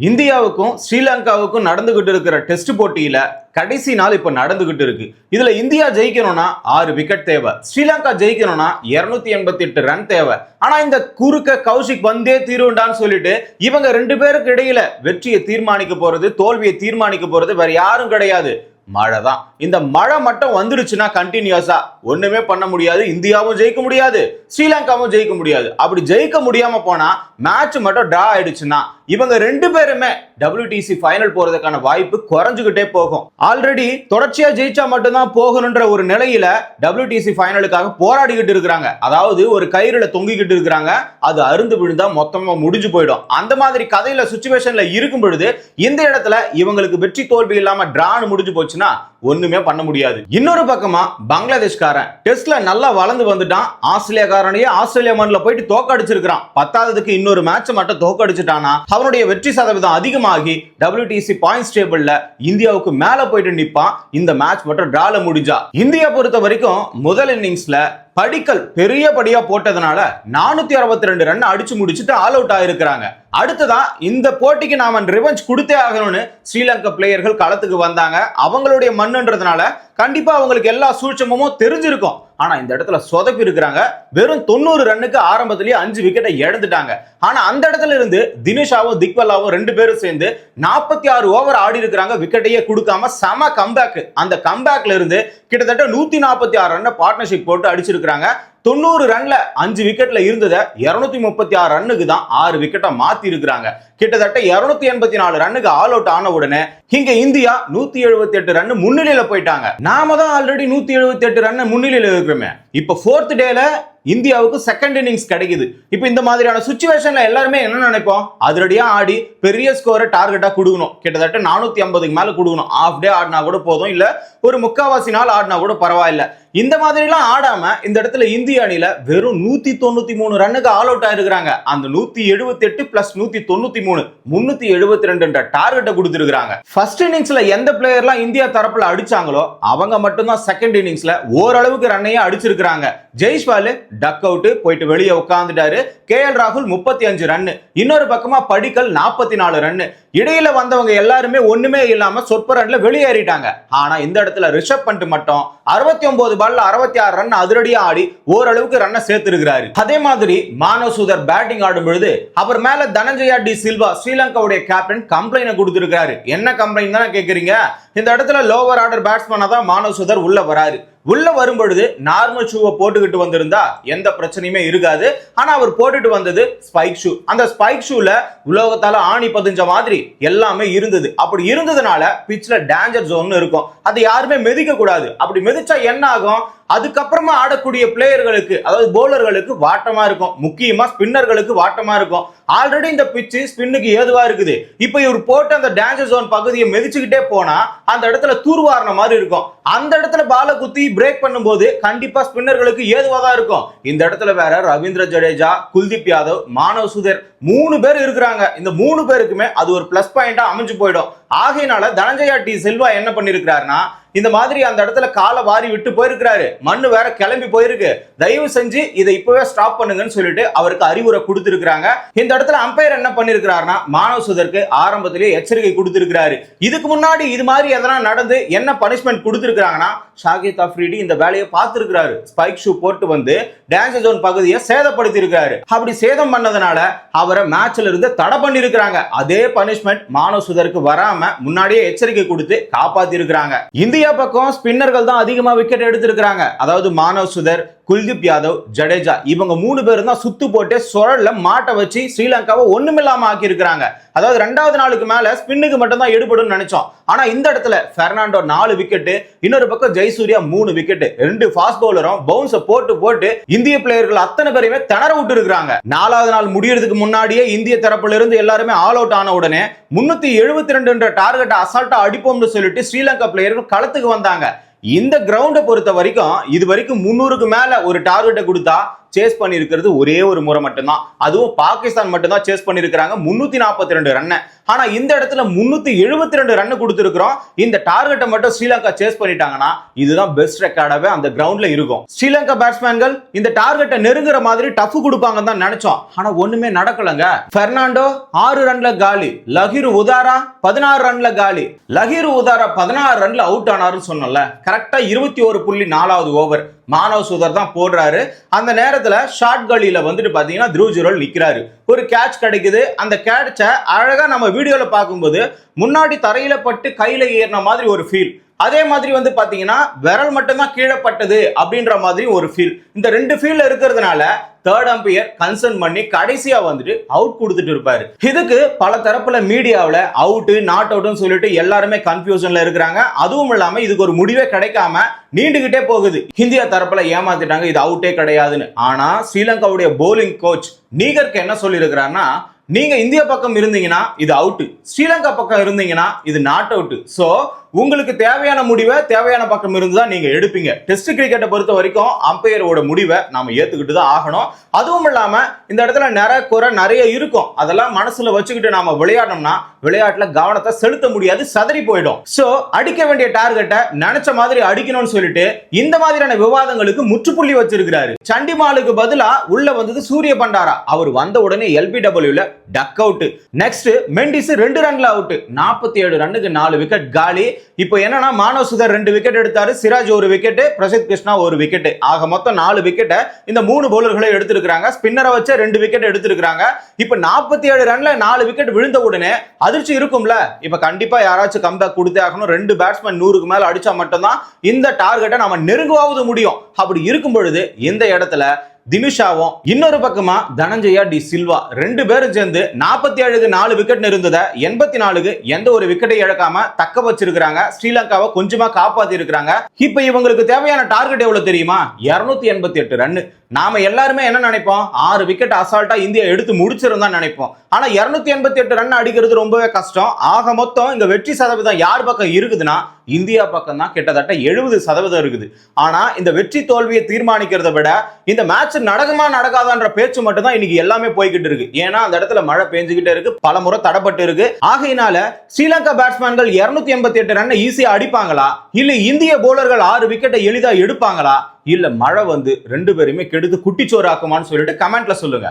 இந்தியாவுக்கும் ஸ்ரீலங்காவுக்கும் நடந்துகிட்டு இருக்கிற டெஸ்ட் போட்டியில கடைசி நாள் இப்ப நடந்துகிட்டு இருக்கு. இதுல இந்தியா ஜெயிக்கணும்னா 6 விக்கெட் தேவை, ஸ்ரீலங்கா ஜெயிக்கணும்னா 288 ரன் தேவை. ஆனா இந்த குறுக்க கௌஷிக் வந்தே தீருண்டான்னு சொல்லிட்டு இவங்க ரெண்டு பேருக்கு இடையில வெற்றியை தீர்மானிக்க போறது, தோல்வியை தீர்மானிக்க போறது வேற யாரும் கிடையாது, மழை தான். இந்த மழை மட்டும் வந்துருச்சுன்னா கண்டினியூஸா ஒண்ணுமே பண்ண முடியாது. இந்தியாவும் ஜெயிக்க முடியாது, ஸ்ரீலங்காவும் ஜெயிக்க முடியாது. அப்படி ஜெயிக்க முடியாம போனா மேட்ச் மட்டும் டிரா ஆயிடுச்சுன்னா இவங்க ரெண்டு பேருமே WTC ஃபைனல் போறதுக்கான வாய்ப்பு குறைஞ்சுகிட்டே போகும். ஆல்ரெடி தொடர்ச்சியா ஜெயிச்சா மட்டும்தான் போகணுன்ற ஒரு நிலையில WTC ஃபைனலுக்காக போராடிக்கிட்டு இருக்கிறாங்க. அதாவது ஒரு கயிறுல தொங்கிக்கிட்டு இருக்கிறாங்க, அது அருந்து விழுந்தா மொத்தமா முடிஞ்சு போயிடும். அந்த மாதிரி கதையில சுச்சுவேஷன்ல இருக்கும் பொழுது இந்த இடத்துல இவங்களுக்கு வெற்றி தோல்வி இல்லாம டிரான்னு முடிஞ்சு போச்சுன்னா ஒண்ணுமே பண்ண முடியாது. இன்னொரு பக்கமா பங்களாதேஷ்காரன் டெஸ்ட்ல நல்லா வளர்ந்து வந்துட்டான். ஆஸ்திரேலியாக்காரனையே ஆஸ்திரேலியா மண்ணில் போயிட்டு தோக்கடிச்சிருக்கான். பத்தாவதுக்கு இன்னொரு மேட்ச் மட்டும் தோக்கடிச்சிட்டானா அவனுடைய வெற்றி சதவீதம் அதிகமாகி WTC பாயிண்ட்ஸ் டேபிள்ல இந்தியாவுக்கு மேல போயிட்டு நிப்பான். இந்த மேட்ச் மட்டும் டிரால முடிஞ்சா. இந்தியா பொறுத்த வரைக்கும் முதல் இன்னிங்ஸ்ல படிக்கல் பெரிய படியா போட்டதுனால 462 ரன் அடிச்சு முடிச்சுட்டு ஆல் அவுட் ஆயிருக்கிறாங்க. அடுத்ததான் இந்த போட்டிக்கு நாம ரிவெஞ்ச் கொடுத்தே ஆகணும்னு ஸ்ரீலங்கா பிளேயர்கள் களத்துக்கு வந்தாங்க. அவங்களுடைய மண்ணுன்றதுனால கண்டிப்பா அவங்களுக்கு எல்லா சூட்சமும் தெரிஞ்சிருக்கும். ஆனா இந்த இடத்துல சொதப்பி இருக்கிறாங்க. வெறும் 90 ரன்னுக்கு ஆரம்பத்திலேயே 5 விக்கெட்டை இழந்துட்டாங்க. ஆனா அந்த இடத்துல இருந்து தினேஷாவும் திக்வலாவும் ரெண்டு பேரும் சேர்ந்து 46 ஓவர் ஆடி இருக்கிறாங்க, விக்கெட்டையே கொடுக்காம. செம கம்பேக். அந்த கம்பேக்ல இருந்து கிட்டத்தட்ட 146 ரன் பார்ட்னர்ஷிப் போட்டு அடிச்சிருக்காங்க. 90 ரன்ல 5 விக்கெட்ல இருந்ததை 236 ரன்னுக்கு தான் 6 விக்கெட்டை மாத்தி இருக்கிறாங்க. கிட்டத்தட்ட 284 ரன்னுக்கு ஆல் அவுட் ஆன உடனே இங்க இந்தியா 178 ரன் முன்னிலையில போயிட்டாங்க. நாம தான் ஆல்ரெடி 178 ரன் முன்னிலையில இருக்கிறோமே. இப்ப 4th டேல இந்தியாவுக்கு செகண்ட் இன்னிங்ஸ் கிடைக்குது. இப்ப இந்த மாதிரியான சுச்சுவேஷன்ல எல்லாருமே என்ன நினைப்போம், அதிரடியா ஆடி பெரிய ஸ்கோரை டார்கெட்டா கொடுக்கணும், கிட்டத்தட்ட 450க்கு மேல கொடுக்கணும். ஆஃப் டே ஆடினா கூட போதும், இல்ல ஒரு முக்காவாசி நாள் ஆடினா கூட பரவாயில்ல. இந்த மாதிரி எல்லாம் ஆடாம இந்த இடத்துல இந்திய அணியில வெறும் 193 ரன்னுக்கு ஆல் அவுட் ஆயிருக்காங்க. அந்த 178 பிளஸ் 193 372 டார்கெட்டை கொடுத்திருக்காங்க. ஃபர்ஸ்ட் இன்னிங்ஸ்ல எந்த பிளேயர்லாம் இந்தியா தரப்புல அடிச்சாங்களோ அவங்க மட்டும் தான் செகண்ட் இன்னிங்ஸ்ல ஓரளவுக்கு ரன்னையே அடிச்சிருக்காங்க. ஜெய்ஸ்வால் டக் அவுட் போயிட்டு வெளியே உட்கார்ந்துட்டாரு. KL ராகுல் 35 ரன், இன்னொரு பக்கமா படிக்கல் 44 ரன். இடையில வந்தவங்க எல்லாருமே ஒண்ணுமே இல்லாம சொற்ப ரன்ல வெளியேறிட்டாங்க. ஆனா இந்த இடத்துல ரிஷப் பண்ட் மட்டும் 69 பால்ல 66 ரன் அதிரடியா ஆடி ஓரளவுக்கு ரன்னை சேர்த்திருக்கிறாரு. அதே மாதிரி மானவ் சுதர் பேட்டிங் ஆடும் பொழுது அவர் மேல தனஞ்சயா டி சில்வா ஸ்ரீலங்காவுடைய கேப்டன் கம்ப்ளைண்ட் கொடுத்திருக்காரு. என்ன கம்ப்ளைண்ட் தானே கேக்குறீங்க? இந்த இடத்துல லோவர் ஆர்டர் பேட்ஸ்மேனா தான் மானவ் சுதர் உள்ள வராரு. உள்ள வரும் பொழுது நார்மல் ஷூவை போட்டுக்கிட்டு வந்திருந்தா எந்த பிரச்சனையுமே இருக்காது. ஆனா அவர் போட்டுட்டு வந்தது ஸ்பைக் ஷூ. அந்த ஸ்பைக் ஷூல உலோகத்தால ஆணி பதிஞ்ச மாதிரி எல்லாமே இருந்தது. அப்படி இருந்ததுனால பிட்ச்ல டேஞ்சர் ஜோன் இருக்கும், அதை யாருமே மிதிக்க கூடாது. அப்படி மிதிச்சா என்ன ஆகும், அதுக்கப்புறமா ஆடக்கூடிய பிளேயர்களுக்கு, அதாவது போலர்களுக்கு வாட்டமா இருக்கும், முக்கியமா ஸ்பின்னர்களுக்கு வாட்டமா இருக்கும். ஆல்ரெடி இந்த பிட்ச் ஸ்பின்னுக்கு ஏதுவா இருக்குது. இப்ப இவர் போட்டு அந்த டேஞ்சர் ஜோன் பகுதியை மிதிச்சுக்கிட்டே போனா அந்த இடத்துல தூர்வாரண மாதிரி இருக்கும். அந்த இடத்துல பால குத்தி பிரேக் பண்ணும்போது கண்டிப்பா ஸ்பின்னர்களுக்கு ஏதுவா தான் இருக்கும். இந்த இடத்துல வேற ரவீந்திர ஜடேஜா, குல்தீப் யாதவ், மானவ் சுதர் 3 பேர் இருக்கிறாங்க. இந்த 3 பேருக்குமே அது ஒரு பிளஸ் பாயிண்டா அமைஞ்சு போயிடும். ஆகையினால தனஞ்சயா டி சில்வா என்ன பண்ணிருக்கிறாருன்னா இந்த மாதிரி அந்த இடத்துல காலை வாரி விட்டு போயிருக்கிறாரு. மண்ணு வேற கிளம்பி போயிருக்கு. தயவு செஞ்சு இதை இப்பவே ஸ்டாப் பண்ணுங்கன்னு சொல்லிட்டு அவருக்கு அறிவுரை கொடுத்திருக்காங்க. இந்த இடத்துல அம்பையர் என்ன பண்ணிருக்கிறாருன்னா மானவ் சுதருக்கு ஆரம்பத்திலேயே எச்சரிக்கை கொடுத்திருக்கிறாரு. இதுக்கு முன்னாடி இது மாதிரி எதனா நடந்து என்ன பனிஷ்மெண்ட் கொடுத்திருக்காங்கன்னா ஷாகித் அஃப்ரிடி இந்த வேலையை பார்த்திருக்கிறாரு. ஸ்பைக் ஷூ போட்டு வந்து டேஞ்சர் ஜோன் பகுதியை சேதப்படுத்தி இருக்காரு. அப்படி சேதம் பண்ணதுனால அவரை மேட்ச்ல இருந்து தடை பண்ணி இருக்கிறாங்க. அதே பனிஷ்மெண்ட் மானவ் சுதருக்கு வராம முன்னாடியே எச்சரிக்கை கொடுத்து காப்பாத்தி இருக்கிறாங்க. இந்தியா பக்கம் ஸ்பின்னர்கள் தான் அதிகமா விக்கெட் எடுத்திருக்காங்க. அதாவது மானவ் சுதர், குல்தீப் யாதவ், ஜடேஜா இவங்க 3 பேரும் தான் சுத்து போட்டு சுழல்ல மாட்ட வச்சு ஸ்ரீலங்காவை ஒண்ணுமில்லாம ஆக்கி இருக்கிறாங்க. அதாவது 2வது நாளுக்கு மேல ஸ்பின்னுக்கு மட்டும் தான் எடுபடும் நினைச்சோம். ஆனா இந்த இடத்துல பெர்னாண்டோ 4 விக்கெட், இன்னொரு பக்கம் ஜெயசூர்யா 3 விக்கெட், 2 ஃபாஸ்ட் பவுலரும் பவுன்ஸ போட்டு இந்திய பிளேயர்கள் அத்தனை பேரையுமே திணற விட்டு இருக்காங்க. 4வது நாள் முடியறதுக்கு முன்னாடியே இந்திய தரப்புல இருந்து எல்லாருமே ஆல் அவுட் ஆன உடனே 372 டார்கெட் அசால்ட்டா அடிப்போம்னு சொல்லிட்டு ஸ்ரீலங்கா பிளேயர்கள் களத்துக்கு வந்தாங்க. இந்த கிரவுண்டை பொறுத்த வரைக்கும் இது வரைக்கும் 300க்கு மேல ஒரு டார்கெட்டை கொடுத்தா சேஸ் பண்ணியிருக்கிறது ஒரே ஒரு முறை மட்டும்தான். அதுவும் பாகிஸ்தான் மட்டும்தான் சேஸ் பண்ணியிருக்கிறாங்க 342 ரன். ஆனா இந்த இடத்துல 372 ரன் கொடுத்திருக்கிறோம். இந்த டார்கெட்டை மட்டும் ஸ்ரீலங்கா சேஸ் பண்ணிட்டாங்கன்னா இதுதான் பெஸ்ட் ரெக்கார்டாவே அந்த கிரவுண்ட்ல இருக்கும். ஸ்ரீலங்கா பேட்ஸ்மேன்கள் இந்த டார்கெட்டை நெருங்குற மாதிரி டஃப் கொடுப்பாங்கன்னு தான் நினைச்சோம். ஆனா ஒண்ணுமே நடக்கலங்க. பெர்னாண்டோ 6 ரன்ல காலி, லஹீரு உதாரா 16 ரன்ல காலி. லஹீரு உதாரா 16 ரன்ல அவுட் ஆனாருன்னு சொன்னல, கரெக்டா 21.4வது ஓவர் மானவ் சுதர் தான் போடுறாரு. அந்த நேரத்துல ஷார்ட் கலியில வந்துட்டு பாத்தீங்கன்னா த்ருவ் ஜுரல் நிக்கிறாரு. ஒரு கேட்ச் கிடைக்குது. அந்த கேட்ச அழகா நம்ம வீடியோல பார்க்கும்போது முன்னாடி தரையில பட்டு கையில ஏறின மாதிரி ஒரு ஃபீல். அதே மாதிரி வந்து பாத்தீங்கன்னா விரல் மட்டும்தான் கீழே பட்டது அப்படின்ற மாதிரி ஒரு ஃபீல். இந்த ரெண்டு ஃபீல்ல இருக்கிறதுனால தேர்ட் அம்பையர் கன்சர்ன் பண்ணி கடைசியா வந்துட்டு அவுட் கொடுத்துட்டு இருப்பாரு. இதுக்கு பல தரப்புல மீடியாவில் அவுட் நாட் அவுட்னு சொல்லிட்டு எல்லாருமே கன்ஃபியூஷன்ல இருக்கிறாங்க. அதுவும் இல்லாம இதுக்கு ஒரு முடிவே கிடைக்காம நீண்டுகிட்டே போகுது. இந்தியா தரப்புல ஏமாத்திட்டாங்க, இது அவுட்டே கிடையாதுன்னு. ஆனா ஸ்ரீலங்காவுடைய போலிங் கோச் நீகருக்கு என்ன சொல்லி இருக்கிறாருன்னா, நீங்க இந்தியா பக்கம் இருந்தீங்கன்னா இது அவுட், ஸ்ரீலங்கா பக்கம் இருந்தீங்கன்னா இது நாட் அவுட். சோ உங்களுக்கு தேவையான முடிவை தேவையான பக்கம் இருந்துதான் நீங்க எடுப்பீங்க. டெஸ்ட் கிரிக்கெட்டை பொறுத்த வரைக்கும் அம்பையரோட முடிவை நாம ஏத்துக்கிட்டு தான் ஆகணும். அதுவும் இல்லாம இந்த இடத்துல நிறைய இருக்கும். அதெல்லாம் மனசுல வச்சுக்கிட்டு நாம விளையாடணும்னா விளையாட்டுல கவனத்தை செலுத்த முடியாது, சதறி போயிடும். சோ அடிக்க வேண்டிய டார்கெட்டை நினைச்ச மாதிரி அடிக்கணும்னு சொல்லிட்டு இந்த மாதிரியான விவாதங்களுக்கு முற்றுப்புள்ளி வச்சிருக்கிறாரு. சண்டிமாலுக்கு பதிலா உள்ள வந்தது சூரிய பண்டாரா. அவர் வந்த உடனே எல்பிடபிள்யூல டக் அவுட். நெக்ஸ்ட் மெண்டிஸ் 2 ரன்ல அவுட். 47 ரன்னுக்கு 4 விக்கெட் காலி. இப்போ என்னன்னா மானவ் சுதர் 2 விக்கெட் எடுத்தாரு, சிராஜ் 1 விக்கெட், பிரசித் கிருஷ்ணா 1 விக்கெட். ஆக மொத்தம் 4 விக்கெட் இந்த 3 பவுலர்களை எடுத்திருக்காங்க. ஸ்பின்னரை வச்சு 2 விக்கெட் எடுத்திருக்காங்க. இப்போ 47 ரன்ல 4 விக்கெட் விழுந்த உடனே அதிர்ச்சி இருக்கும்ல. இப்ப கண்டிப்பா யாராச்சும் கம்பேக் கொடுத்தே ஆகணும். 2 பேட்ஸ்மேன் 100க்கு மேல அடிச்சா மட்டும்தான் இந்த டார்கெட்டை நம்ம நெருங்குவாவது முடியும். அப்படி இருக்கும் பொழுது இந்த இடத்துல தினுஷாவும் இன்னொரு பக்கமா தனஞ்சயா டி சில்வா 2 பேரும் சேர்ந்து 47க்கு 4 விக்கெட் இருந்ததை 84க்கு எந்த ஒரு விக்கெட்டை இழக்காம தக்க வச்சிருக்காங்க. ஸ்ரீலங்காவை கொஞ்சமா காப்பாத்தி இருக்காங்க. இப்ப இவங்களுக்கு தேவையான டார்கெட் எவ்வளவு தெரியுமா? 288 ரன். நாம எல்லாருமே என்ன நினைப்போம், 6 விக்கெட் அசால்ட்டா இந்தியா எடுத்து முடிச்சிருந்தா நினைப்போம். ஆனா 288 ரன் அடிக்கிறது ரொம்பவே கஷ்டம். ஆக மொத்தம் இங்க வெற்றி சதவீதம் யார் பக்கம் இருக்குதுன்னா இந்தியா பக்கம் தான் கிட்டத்தட்ட 70% இருக்குது. ஆனா இந்த வெற்றி தோல்வியை தீர்மானிக்கிறத விட இந்த மேட்ச் நடக்குமா நடக்காதான்ற பேச்சு மட்டும் தான் இன்னைக்கு எல்லாமே போய்கிட்டு இருக்கு. ஏன்னா அந்த இடத்துல மழை பெஞ்சுக்கிட்டே இருக்கு, பல முறை தடப்பட்டு இருக்கு. ஆகையினால ஸ்ரீலங்கா பேட்ஸ்மேன்கள் 288 ரன் ஈஸியா அடிப்பாங்களா, இல்ல இந்திய போலர்கள் 6 விக்கெட்டை எளிதா எடுப்பாங்களா, இல்ல மழை வந்து 2 பேருமே கெடுத்து குட்டிச்சோறு ஆக்குமான்னு சொல்லிட்டு கமெண்ட்ல சொல்லுங்க.